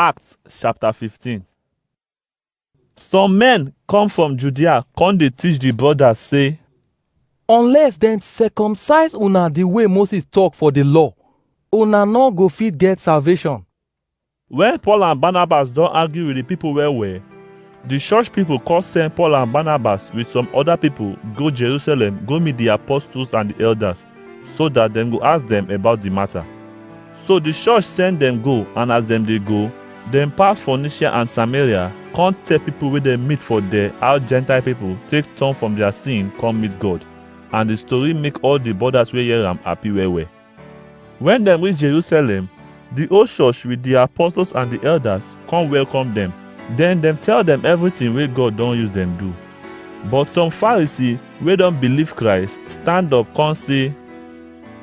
Acts chapter 15. Some men come from Judea, come dey teach the brothers say, unless dem circumcise una the way Moses talk for the law, una no go fit get salvation. when Paul and Barnabas don argue with the people well, the church people come send Paul and Barnabas with some other people go Jerusalem go meet the apostles and the elders, so that dem go ask them about the matter. So the church send them go, and as dem dey go, dem pass Phoenicia and Samaria, come tell people wey dem meet for there how Gentile people take turn from their sin come meet God. And the story make all the brothers wey hear am happy well. When dem reach Jerusalem, the whole church with the apostles and the elders come welcome them. Then dem tell them everything wey God don use them do. But some Pharisee wey don believe Christ stand up come say,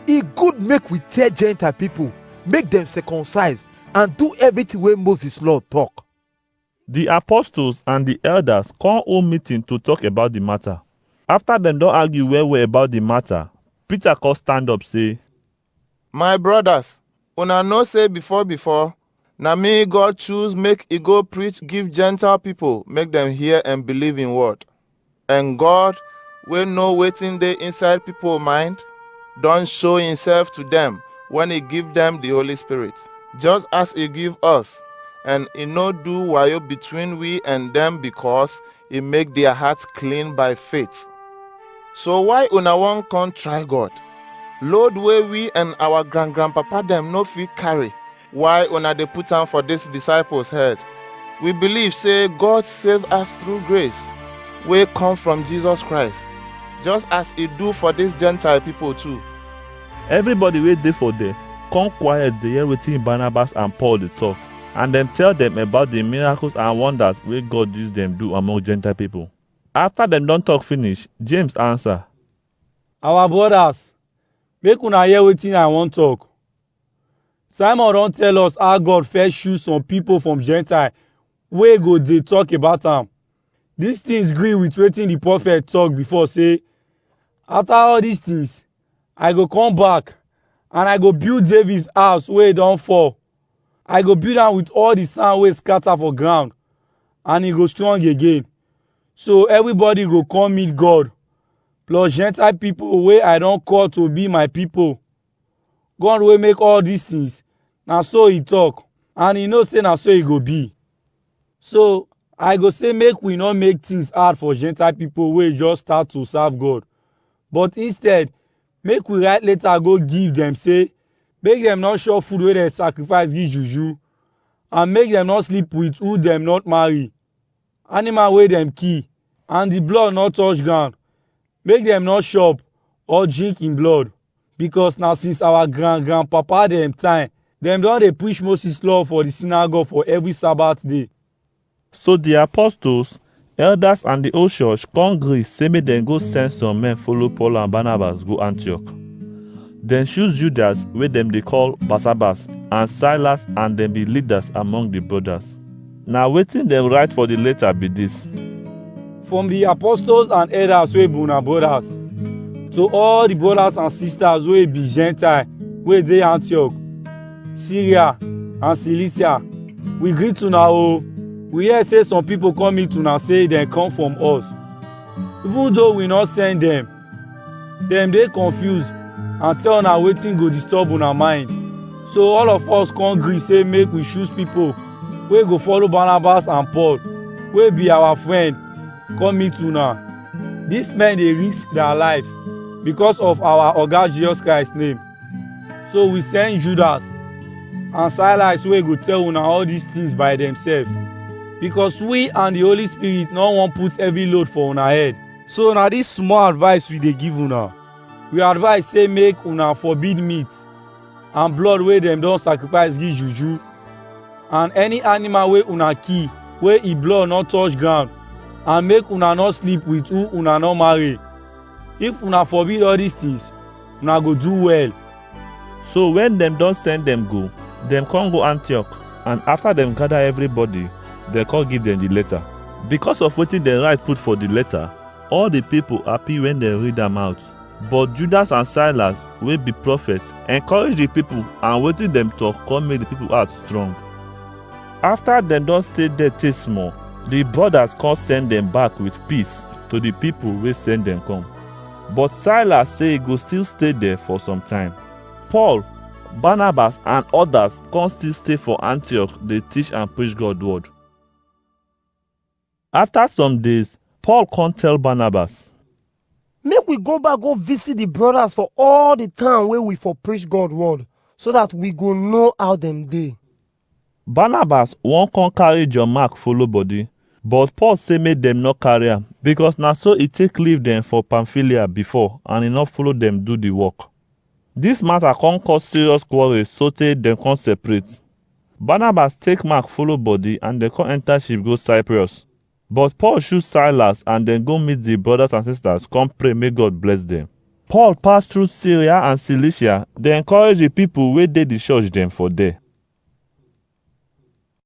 e good make we tell Gentile people make dem circumcise and do everything wey Moses law talk. The apostles and the elders come hold meeting to talk about the matter. After dem don argue well about the matter, Peter come stand up say, My brothers, una know say before, na me God choose make e go preach give Gentile people make dem hear and believe in word. And God, wey know wetin dey inside people mind, don show himself to them when he give them the Holy Spirit, just as he give us. And he no do wayo between we and them because he make their hearts clean by faith. So why una wan come try God? Load wey we and our grandpapa them no fit carry, why una dey put am for dis disciples head? We believe say God save us through grace wey come from Jesus Christ, just as he do for dis Gentile people too. everybody wey dey for there come quiet dey hear wetin Barnabas and Paul dey talk, and dem tell them about the miracles and wonders wey God use them do among Gentile people. After dem don talk finish, James answer, Our brothers, make una hear wetin I wan talk. Simon don tell us how God first choose some people from Gentile wey go dey talk about am. These things gree with wetin the prophet talk before say, after all these things, I go come back and I go build David's house wey e don fall. I go build am with all the sand wey scatter for ground, and e go strong again. So everybody go come meet God, plus Gentile people wey I don call to be my people. God wey make all these things, na so he talk, and he know say na so e go be. So I go say make we no make things hard for Gentile people wey just start to serve God, but instead make we write letter go give them say make dem not chop food wey dem sacrifice give juju, and make dem not sleep with who dem not marry, animal wey dem kill, and the blood not touch ground. Make dem not chop or drink in blood, because na since our grandpapa dem time dem don dey preach Moses law for the synagogue for every Sabbath day. So the apostles, elders and the whole church come gree say make dem go send some men follow Paul and Barnabas go Antioch. Dem choose Judas wey dem dey call Barsabbas and Silas, and dem be leaders among the brothers. Na wetin dem write for the letter be this: From the apostles and elders wey be una brothers, to all the brothers and sisters wey be Gentile wey dey Antioch, Syria and Cilicia, we greet una o. We hear say some people come meet una say dem come from us. Even though we not send dem, dem dey confused and tell una wetin go disturb una mind. So all of us come gree say make we choose people wey go follow Barnabas and Paul, wey be our friend, come meet una. These men dey risk their life because of our Oga Jesus Christ name. So we send Judas and Silas wey go tell una all these things by themselves, because we and the Holy Spirit no wan put heavy load for una head. So na this small advice we dey give una. We advise say make una forbid meat and blood wey dem don sacrifice give juju, and any animal wey una kill wey e blood no touch ground, and make una no sleep with who una no marry. If una forbid all these things, una go do well. So when dem don send dem go, dem come go Antioch, and after dem gather everybody, dem come give dem the letter. Because of wetin dem write put for the letter, all the people happy when dem read am out. But Judas and Silas, wey be prophets, encourage the people, and wetin dem talk come make the people heart strong. After dem don stay there tey small, the brothers come send dem back with peace to the people wey send dem come. But Silas say he go still stay there for some time. Paul, Barnabas and others come still stay for Antioch dey teach and preach God word. After some days, Paul come tell Barnabas, Make we go back go visit the brothers for all the town where we for preach God word, so that we go know how them dey. Barnabas wan come carry John Mark follow body, but Paul say make dem no carry am because na so e take leave dem for Pamphylia before and e no follow dem do the work. This matter come cause serious quarrel sotey dem come separate. Barnabas take Mark follow body and dem come enter ship go Cyprus. But Paul choose Silas and then go meet the brothers and sisters come pray make God bless them. Paul pass through Syria and Cilicia, dey encourage the people wey dey the church dem for there.